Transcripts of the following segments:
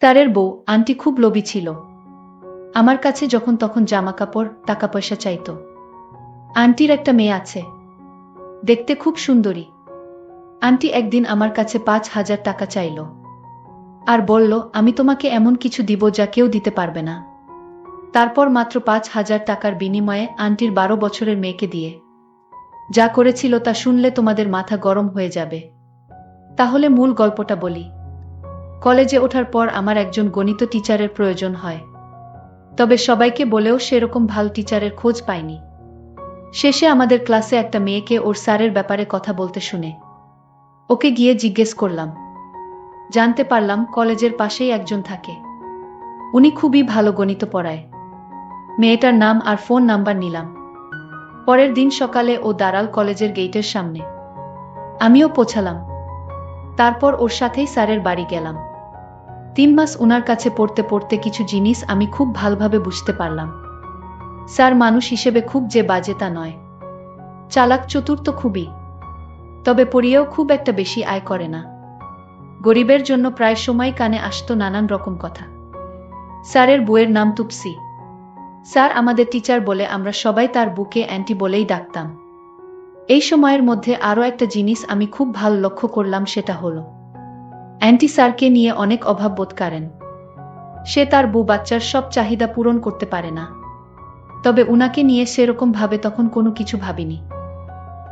স্যারের বউ আন্টি খুব লোভী ছিল। আমার কাছে যখন তখন জামা কাপড় টাকা পয়সা চাইতো। আন্টির একটা মেয়ে আছে, দেখতে খুব সুন্দরী। আন্টি একদিন আমার কাছে 5,000 টাকা চাইল আর বলল, আমি তোমাকে এমন কিছু দিব যা কেউ দিতে পারবে না। তারপর মাত্র 5,000 টাকার বিনিময়ে আন্টির 12 বছরের মেয়েকে দিয়ে যা করেছিল তা শুনলে তোমাদের মাথা গরম হয়ে যাবে। তাহলে মূল গল্পটা বলি। কলেজে ওঠার পর আমার একজন গণিত টিচারের প্রয়োজন হয়, তবে সবাইকে বলেও সেরকম ভালো টিচারের খোঁজ পাইনি। শেষে আমাদের ক্লাসে একটা মেয়েকে ওর স্যারের ব্যাপারে কথা বলতে শুনে ওকে গিয়ে জিজ্ঞেস করলাম। জানতে পারলাম কলেজের পাশেই একজন থাকে, উনি খুবই ভালো গণিত পড়ায়। মেয়েটার নাম আর ফোন নাম্বার নিলাম। পরের দিন সকালে ও দাঁড়াল কলেজের গেটের সামনে, আমিও পৌঁছালাম। তারপর ওর সাথেই স্যারের বাড়ি গেলাম। 3 মাস উনার কাছে পড়তে পড়তে কিছু জিনিস আমি খুব ভালোভাবে বুঝতে পারলাম। স্যার মানুষ হিসেবে খুব যে বাজে তা নয়, চালাক চতুর তো খুবই, তবে পড়িয়েও খুব একটা বেশি আয় করে না। গরিবের জন্য প্রায় সময় কানে আসতো নানান রকম কথা। স্যারের বউয়ের নাম তুপসি। স্যার আমাদের টিচার বলে আমরা সবাই তার বুকে অ্যান্টি বলেই ডাকতাম। এই সময়ের মধ্যে আরও একটা জিনিস আমি খুব ভালো লক্ষ্য করলাম, সেটা হলো অ্যান্টি স্যারকে নিয়ে অনেক অভাব বোধ করেন। সে তার বউ বাচ্চার সব চাহিদা পূরণ করতে পারে না, তবে উনাকে নিয়ে সেরকম ভাবে তখন কোনো কিছু ভাবিনি।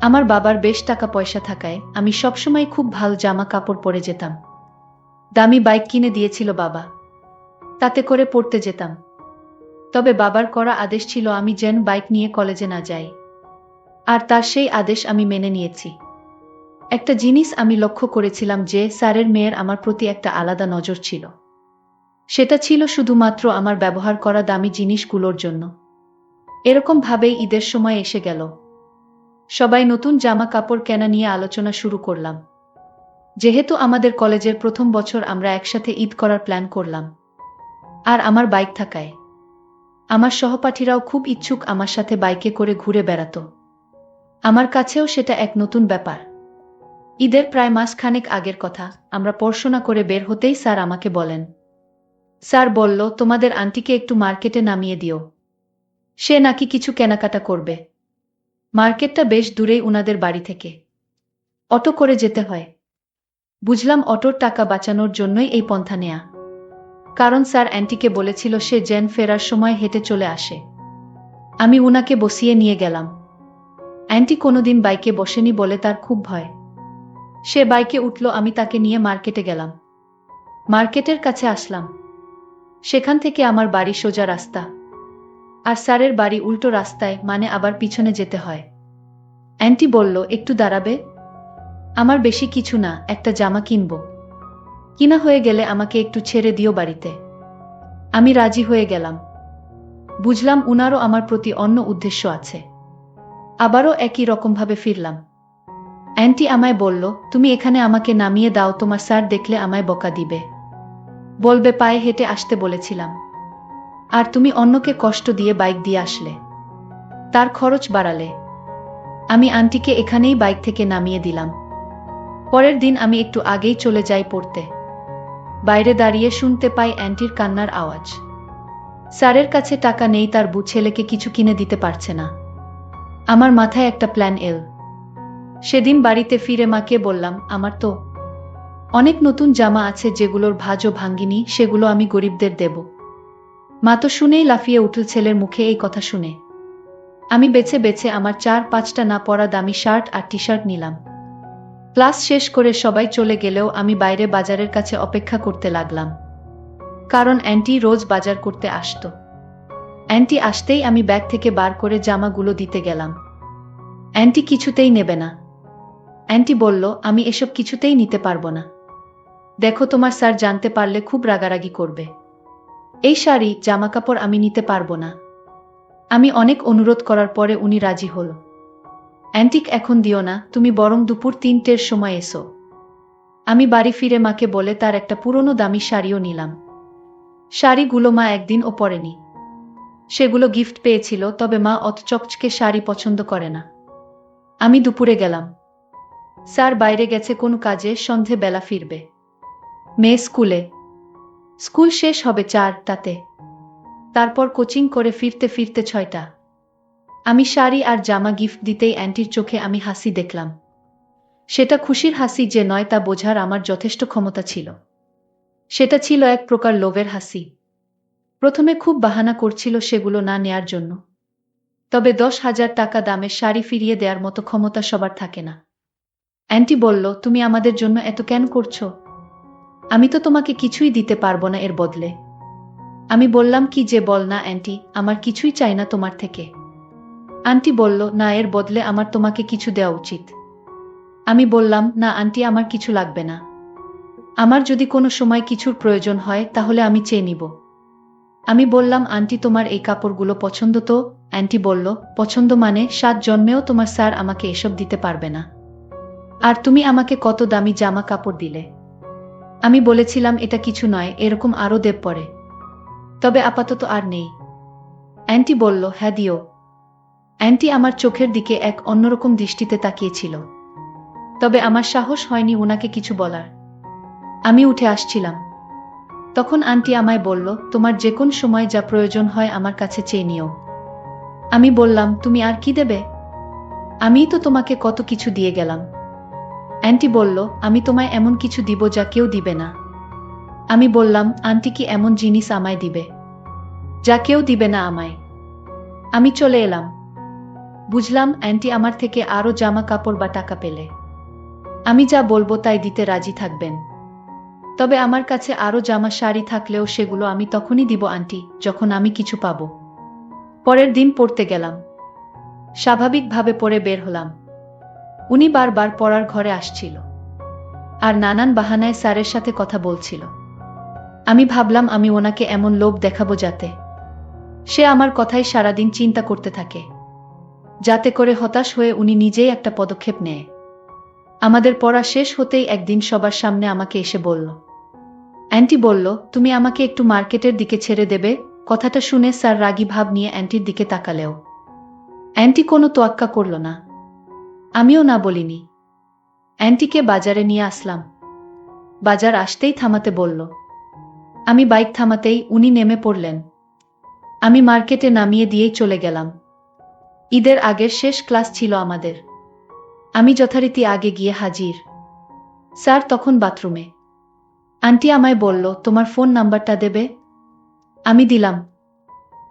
আমার বাবার বেশ টাকা পয়সা থাকায় আমি সবসময় খুব ভালো জামা কাপড় পরে যেতাম। দামি বাইক কিনে দিয়েছিল বাবা, তাতে করে পড়তে যেতাম। তবে বাবার করা আদেশ ছিল আমি যেন বাইক নিয়ে কলেজে না যাই, আর তার সেই আদেশ আমি মেনে নিয়েছি। একটা জিনিস আমি লক্ষ্য করেছিলাম যে স্যারের মেয়ের আমার প্রতি একটা আলাদা নজর ছিল। সেটা ছিল শুধুমাত্র আমার ব্যবহার করা দামি জিনিসগুলোর জন্য। এরকম ভাবেই ঈদের সময় এসে গেল। সবাই নতুন জামা কাপড় কেনা নিয়ে আলোচনা শুরু করলাম। যেহেতু আমাদের কলেজের প্রথম বছর আমরা একসাথে ঈদ করার প্ল্যান করলাম, আর আমার বাইক থাকায় আমার সহপাঠীরাও খুব ইচ্ছুক আমার সাথে বাইকে করে ঘুরে বেড়াতো। আমার কাছেও সেটা এক নতুন ব্যাপার। ঈদের প্রায় মাসখানেক আগের কথা, আমরা পড়াশোনা করে বের হতেই স্যার আমাকে বলেন। স্যার বলল, তোমাদের আন্টিকে একটু মার্কেটে নামিয়ে দিও, সে নাকি কিছু কেনাকাটা করবে। মার্কেটটা বেশ দূরেই উনাদের বাড়ি থেকে, অটো করে যেতে হয়। বুঝলাম অটোর টাকা বাঁচানোর জন্যই এই পন্থা নেয়া, কারণ স্যার অ্যান্টিকে বলেছিল সে যেন ফেরার সময় হেঁটে চলে আসে। আমি উনাকে বসিয়ে নিয়ে গেলাম। অ্যান্টি কোনোদিন বাইকে বসেনি বলে তার খুব ভয়। সে বাইকে উঠল, আমি তাকে নিয়ে মার্কেটে গেলাম। মার্কেটের কাছে আসলাম, সেখান থেকে আমার বাড়ি সোজা রাস্তা, আর স্যারের বাড়ি উল্টো রাস্তায়, মানে আবার পিছনে যেতে হয়। অ্যান্টি বলল, একটু দাঁড়াবে? আমার বেশি কিছু না, একটা জামা কিনব, কিনা হয়ে গেলে আমাকে একটু ছেড়ে দিও বাড়িতে। আমি রাজি হয়ে গেলাম। বুঝলাম উনারও আমার প্রতি অন্য উদ্দেশ্য আছে। আবারও একই রকমভাবে ফিরলাম। অ্যান্টি আমায় বলল, তুমি এখানে আমাকে নামিয়ে দাও, তোমার স্যার দেখলে আমায় বকা দিবে, বলবে পায়ে হেঁটে আসতে বলেছিলাম, আর তুমি অন্যকে কষ্ট দিয়ে বাইক দিয়ে আসলে, তার খরচ বাড়ালে। আমি আন্টিকে এখানেই বাইক থেকে নামিয়ে দিলাম। পরের দিন আমি একটু আগেই চলে যাই পড়তে। বাইরে দাঁড়িয়ে শুনতে পাই অ্যান্টির কান্নার আওয়াজ। স্যারের কাছে টাকা নেই, তার বউ ছেলেকে কিছু কিনে দিতে পারছে না। আমার মাথায় একটা প্ল্যান এল। সেদিন বাড়িতে ফিরে মাকে বললাম, আমার তো অনেক নতুন জামা আছে যেগুলোর ভাঁজও ভাঙ্গিনি, সেগুলো আমি গরিবদের দেব। মা তো শুনেই লাফিয়ে উঠল ছেলের মুখে এই কথা শুনে। আমি বেছে বেছে আমার 4-5টা না পরা দামি শার্ট আর টি শার্ট নিলাম। ক্লাস শেষ করে সবাই চলে গেলেও আমি বাইরে বাজারের কাছে অপেক্ষা করতে লাগলাম, কারণ অ্যান্টি রোজ বাজার করতে আসতো। অ্যান্টি আসতেই আমি ব্যাগ থেকে বার করে জামাগুলো দিতে গেলাম। অ্যান্টি কিছুতেই নেবে না। অ্যান্টি বলল, আমি এসব কিছুতেই নিতে পারবো না। দেখো, তোমার স্যার জানতে পারলে খুব রাগারাগি করবে। এই শাড়ি জামাকাপড় আমি নিতে পারবো না। আমি অনেক অনুরোধ করার পরে উনি রাজি হল। অ্যান্টিক এখন দিও না, তুমি বরং দুপুর 3টের সময় এসো। আমি বাড়ি ফিরে মাকে বলে তার একটা পুরনো দামি শাড়িও নিলাম। শাড়িগুলো মা একদিনও পরেনি, সেগুলো গিফট পেয়েছিল, তবে মা অত চকচকে শাড়ি পছন্দ করে না। আমি দুপুরে গেলাম। স্যার বাইরে গেছে কোনো কাজে, সন্ধে বেলা ফিরবে। মেয়ে স্কুলে। স্কুল শেষ হবে 4টাতে। তারপর কোচিং করে ফিরতে ফিরতে 6টা। আমি শাড়ি আর জামা গিফট দিতেই অ্যান্টির চোখে আমি হাসি দেখলাম। সেটা খুশির হাসি যে নয় তা বোঝার আমার যথেষ্ট ক্ষমতা ছিল। সেটা ছিল এক প্রকার লোভের হাসি। প্রথমে খুব বাহানা করছিল সেগুলো না নেয়ার জন্য। তবে 10,000 টাকা দামের শাড়ি ফিরিয়ে দেওয়ার মতো ক্ষমতা সবার থাকে না। অ্যান্টি বলল, তুমি আমাদের জন্য এত কেন করছো? আমি তো তোমাকে কিছুই দিতে পারবো না এর বদলে। আমি বললাম, কি যে বল না অ্যান্টি, আমার কিছুই চাই না তোমার থেকে। আন্টি বলল, না, এর বদলে আমার তোমাকে কিছু দেওয়া উচিত। আমি বললাম, না আন্টি, আমার কিছু লাগবে না। আমার যদি কোনো সময় কিছুর প্রয়োজন হয় তাহলে আমি চেয়ে নিব। আমি বললাম, আন্টি তোমার এই কাপড়গুলো পছন্দ তো? অ্যান্টি বলল, পছন্দ মানে 7 জন্মেও তোমার স্যার আমাকে এসব দিতে পারবে না। আর তুমি আমাকে কত দামি জামা কাপড় দিলে। আমি বলেছিলাম, এটা কিছু নয়, এরকম আরও দেব পরে। তবে আপাতত আর নেই। অ্যান্টি বলল, হ্যাঁ দিও। অ্যান্টি আমার চোখের দিকে এক অন্যরকম দৃষ্টিতে তাকিয়েছিল। তবে আমার সাহস হয়নি উনাকে কিছু বলার। আমি উঠে আসছিলাম। তখন আন্টি আমায় বলল, তোমার যে কোন সময় যা প্রয়োজন হয় আমার কাছে চেয়ে নিও। আমি বললাম, তুমি আর কি দেবে? আমিই তো তোমাকে কত কিছু দিয়ে গেলাম। অ্যান্টি বলল, আমি তোমায় এমন কিছু দিব যা কেউ দিবে না। আমি বললাম, আন্টি কি এমন জিনিস আমায় দিবে যা কেউ দিবে না আমায়? আমি চলে এলাম। বুঝলাম অ্যান্টি আমার থেকে আরও জামা কাপড় বা টাকা পেলে আমি যা বলবো তাই দিতে রাজি থাকবেন। তবে আমার কাছে আরও জামা শাড়ি থাকলেও সেগুলো আমি তখনই দিব আন্টি, যখন আমি কিছু পাবো। পরের দিন পড়তে গেলাম। স্বাভাবিকভাবে পড়ে বের হলাম। উনি বারবার পড়ার ঘরে আসছিল আর নানান বাহানায় স্যারের সাথে কথা বলছিল। আমি ভাবলাম আমি ওনাকে এমন লোভ দেখাবো যাতে সে আমার কথাই সারাদিন চিন্তা করতে থাকে, যাতে করে হতাশ হয়ে উনি নিজেই একটা পদক্ষেপ নেয়। আমাদের পড়া শেষ হতেই একদিন সবার সামনে আমাকে এসে বলল, অ্যান্টি বলল, তুমি আমাকে একটু মার্কেটের দিকে ছেড়ে দেবে? কথাটা শুনে স্যার রাগী ভাব নিয়ে অ্যান্টির দিকে তাকালেও অ্যান্টি কোনো তোয়াক্কা করল না। আমিও না বলিনি। অ্যান্টিকে বাজারে নিয়ে আসলাম। বাজার আসতেই থামাতে বলল। আমি বাইক থামাতেই উনি নেমে পড়লেন। আমি মার্কেটে নামিয়ে দিয়েই চলে গেলাম। ঈদের আগের শেষ ক্লাস ছিল আমাদের। আমি যথারীতি আগে গিয়ে হাজির। স্যার তখন বাথরুমে। আন্টি আমায় বলল, তোমার ফোন নাম্বারটা দেবে? আমি দিলাম।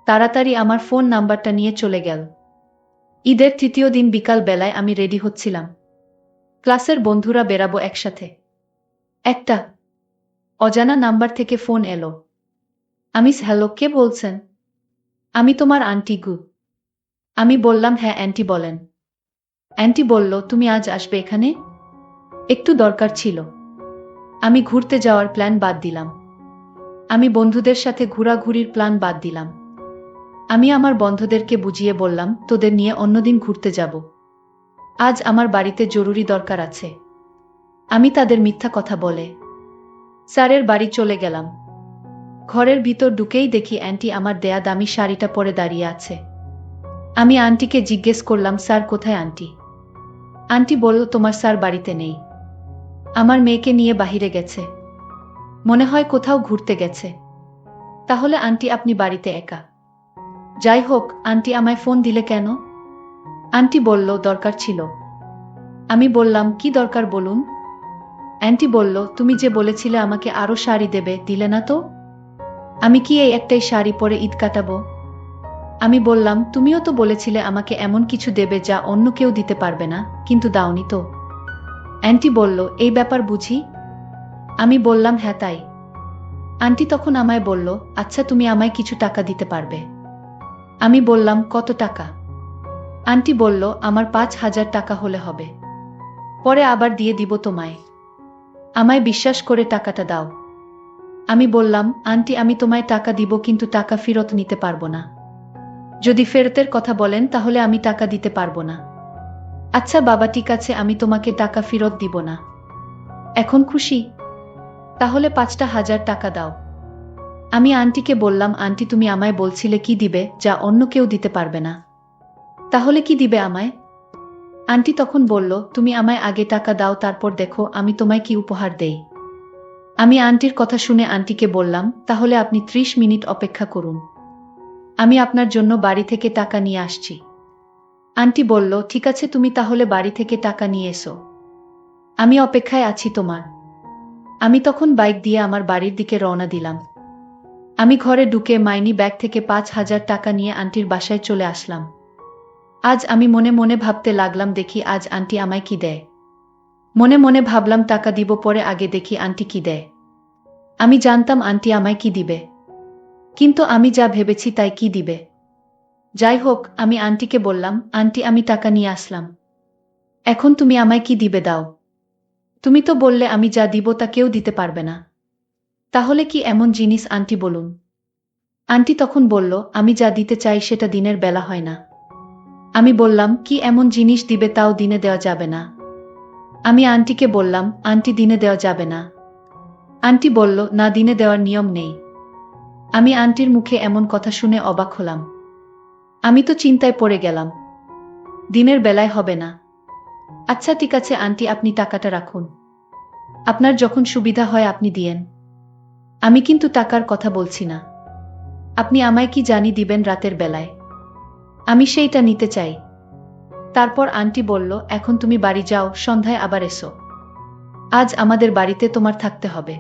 তাড়াতাড়ি আমার ফোন নাম্বারটা নিয়ে চলে গেল। ঈদের 3য় দিন বিকাল বেলায় আমি রেডি হচ্ছিলাম। ক্লাসের বন্ধুরা বেরাবো একসাথে। একটা অজানা নাম্বার থেকে ফোন এলো। আমি, হ্যালো, কে বলছেন? আমি তোমার আন্টি গু। আমি বললাম, হ্যাঁ অ্যান্টি বলেন। অ্যান্টি বলল, তুমি আজ আসবে এখানে? একটু দরকার ছিল। আমি ঘুরতে যাওয়ার প্ল্যান বাদ দিলাম। আমি বন্ধুদের সাথে ঘোরাঘুরির প্ল্যান বাদ দিলাম। আমি আমার বন্ধুদেরকে বুঝিয়ে বললাম, তোদের নিয়ে অন্যদিন ঘুরতে যাব। আজ আমার বাড়িতে জরুরি দরকার আছে। আমি তাদের মিথ্যা কথা বলে স্যারের বাড়ি চলে গেলাম। ঘরের ভিতর ঢুকেই দেখি অ্যান্টি আমার দেয়া দামি শাড়িটা পরে দাঁড়িয়ে আছে। আমি আন্টিকে জিজ্ঞেস করলাম, স্যার কোথায় আন্টি? আন্টি বলল, তোমার স্যার বাড়িতে নেই। আমার মেয়েকে নিয়ে বাহিরে গেছে। মনে হয় কোথাও ঘুরতে গেছে। তাহলে আন্টি আপনি বাড়িতে একা? যাই হোক, আন্টি আমায় ফোন দিলে কেন? আন্টি বলল, দরকার ছিল। আমি বললাম, কি দরকার বলুন? অ্যান্টি বলল, তুমি যে বলেছিলে আমাকে আরও শাড়ি দেবে, দিলে না তো? আমি কি এই একটাই শাড়ি পরে ঈদ কাটাবো? আমি বললাম, তুমিও তো বলেছিলে আমাকে এমন কিছু দেবে যা অন্য কেউ দিতে পারবে না, কিন্তু দাওনি তো। অ্যান্টি বলল, এই ব্যাপার বুঝি? আমি বললাম, হ্যাঁ তাই। আন্টি তখন আমায় বলল, আচ্ছা তুমি আমায় কিছু টাকা দিতে পারবে? আমি বললাম, কত টাকা? আন্টি বলল, আমার 5,000 টাকা হলে হবে। পরে আবার দিয়ে দিব তোমায়। আমায় বিশ্বাস করে টাকাটা দাও। আমি বললাম, আন্টি আমি তোমায় টাকা দিব, কিন্তু টাকা ফেরত নিতে পারবো না। যদি ফেরতের কথা বলেন তাহলে আমি টাকা দিতে পারবো না। আচ্ছা বাবা, ঠিক আছে, আমি তোমাকে টাকা ফেরত দিব না। এখন খুশি? তাহলে 5,000 টাকা দাও। আমি আন্টিকে বললাম, আন্টি তুমি আমায় বলছিলে কি দিবে যা অন্য কেউ দিতে পারবে না। তাহলে কি দিবে আমায়? আন্টি তখন বলল, তুমি আমায় আগে টাকা দাও, তারপর দেখো আমি তোমায় কি উপহার দেই। আমি আন্টির কথা শুনে আন্টিকে বললাম, তাহলে আপনি 30 মিনিট অপেক্ষা করুন, আমি আপনার জন্য বাড়ি থেকে টাকা নিয়ে আসছি। আন্টি বলল, ঠিক আছে, তুমি তাহলে বাড়ি থেকে টাকা নিয়ে এসো, আমি অপেক্ষায় আছি তোমার। আমি তখন বাইক দিয়ে আমার বাড়ির দিকে রওনা দিলাম। আমি ঘরে ঢুকে মাইনি ব্যাগ থেকে 5,000 টাকা নিয়ে আন্টির বাসায় চলে আসলাম। আজ আমি মনে মনে ভাবতে লাগলাম, দেখি আজ আন্টি আমায় কি দেয়। মনে মনে ভাবলাম টাকা দিব পরে, আগে দেখি আন্টি কি দেয়। আমি জানতাম আন্টি আমায় কি দিবে, কিন্তু আমি যা ভেবেছি তাই কি দিবে। যাই হোক, আমি আন্টিকে বললাম, আন্টি আমি টাকা নিয়ে আসলাম, এখন তুমি আমায় কি দিবে দাও। তুমি তো বললে আমি যা দিব তা কেউ দিতে পারবে না, তাহলে কি এমন জিনিস আন্টি বলুন। আন্টি তখন বলল, আমি যা দিতে চাই সেটা দিনের বেলা হয় না। আমি বললাম, কি এমন জিনিস দিবে তাও দিনে দেওয়া যাবে না। আমি আন্টিকে বললাম, আন্টি দিনে দেওয়া যাবে না। আন্টি বলল, না, দিনে দেওয়ার নিয়ম নেই। আমি আন্টির মুখে এমন কথা শুনে অবাক হলাম। আমি তো চিন্তায় পড়ে গেলাম, দিনের বেলায় হবে না। আচ্ছা ঠিক আছে আন্টি, আপনি টাকাটা রাখুন, আপনার যখন সুবিধা হয় আপনি দিয়েন, আমি কিন্তু টাকার কথা বলছি না। আপনি আমায় কি জানি দিবেন রাতের বেলায়, আমি সেইটা নিতে চাই। তারপর আন্টি বলল, এখন তুমি বাড়ি যাও, সন্ধ্যায় আবার এসো, আজ আমাদের বাড়িতে তোমার থাকতে হবে,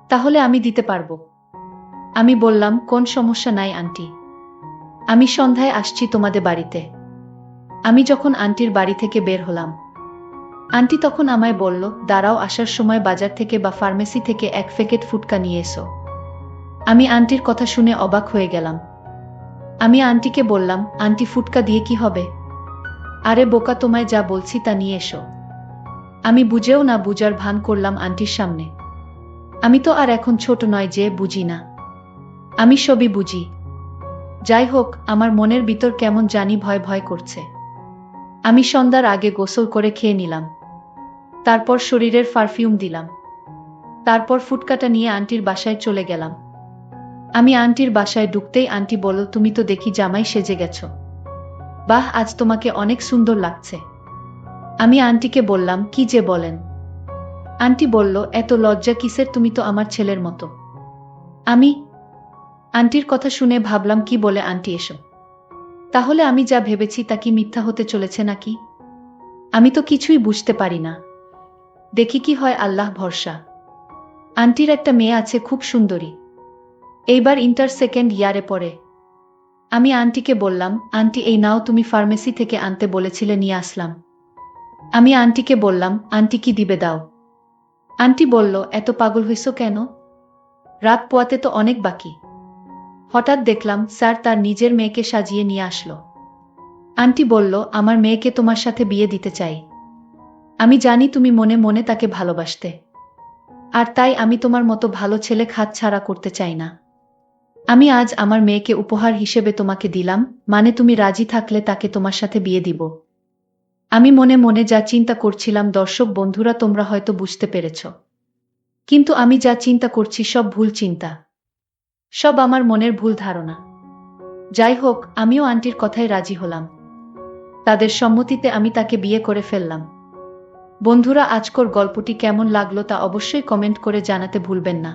তাহলে আমি দিতে পারবো। আমি বললাম, কোন সমস্যা নাই আন্টি, আমি সন্ধ্যায় আসছি তোমাদের বাড়িতে। আমি যখন আন্টির বাড়ি থেকে বের হলাম, আন্টি তখন আমায় বলল, দাঁড়াও, আসার সময় বাজার থেকে বা ফার্মেসি থেকে 1 প্যাকেট ফুটকা নিয়ে এসো। আমি আন্টির কথা শুনে অবাক হয়ে গেলাম। আমি আন্টিকে বললাম, আন্টি ফুটকা দিয়ে কি হবে? আরে বোকা, তোমায় যা বলছি তা নিয়ে এসো। আমি বুঝেও না বুঝার ভান করলাম আন্টির সামনে। আমি তো আর এখন ছোট নয় যে বুঝি না, আমি সবই বুঝি। যাই হোক, আমার মনের ভিতর কেমন জানি ভয় ভয় করছে। আমি সন্ধ্যার আগে গোসল করে খেয়ে নিলাম, তারপর শরীরের পারফিউম দিলাম, তারপর ফুটকাটা নিয়ে আন্টির বাসায় চলে গেলাম। আমি আন্টির বাসায় ঢুকতেই আন্টি বলল, তুমি তো দেখি জামাই সেজে গেছো, বাহ, আজ তোমাকে অনেক সুন্দর লাগছে। আমি আন্টিকে বললাম, কি যে বলেন। আন্টি বলল, এত লজ্জা কিসের, তুমি তো আমার ছেলের মতো। আমি আন্টির কথা শুনে ভাবলাম, কি বলে আন্টি এসো, তাহলে আমি যা ভেবেছি তা কি মিথ্যা হতে চলেছে নাকি? আমি তো কিছুই বুঝতে পারি না, দেখি কি হয়, আল্লাহ ভরসা। আন্টির একটা মেয়ে আছে, খুব সুন্দরী, এইবার ইন্টার সেকেন্ড ইয়ারে পড়ে। আমি আন্টিকে বললাম, আন্টি এই নাও, তুমি ফার্মেসি থেকে আনতে বলেছিলে, নিয়ে আসলাম। আমি আন্টিকে বললাম, আন্টি কি দিবে দাও। আন্টি বলল, এত পাগল হইছো কেন, রাত পোয়াতে তো অনেক বাকি। হঠাৎ দেখলাম স্যার তার নিজের মেয়েকে সাজিয়ে নিয়ে আসলো। আন্টি বলল, আমার মেয়েকে তোমার সাথে বিয়ে দিতে চাই। আমি জানি তুমি মনে মনে তাকে ভালোবাসতে, আর তাই আমি তোমার মতো ভালো ছেলে হাতছাড়া করতে চাই না। আমি আজ আমার মেয়েকে উপহার হিসেবে তোমাকে দিলাম, মানে তুমি রাজি থাকলে তাকে তোমার সাথে বিয়ে দিব। আমি মনে মনে যা চিন্তা করছিলাম, দর্শক বন্ধুরা তোমরা হয়তো বুঝতে পেরেছ, কিন্তু আমি যা চিন্তা করছি সব ভুল চিন্তা, সব আমার মনের ভুল ধারণা। যাই হোক, আমিও আন্টির কথায় রাজি হলাম, তাদের সম্মতিতে আমি তাকে বিয়ে করে ফেললাম। বন্ধুরা, আজকের গল্পটি কেমন লাগলো তা অবশ্যই কমেন্ট করে জানাতে ভুলবেন না।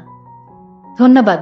ধন্যবাদ।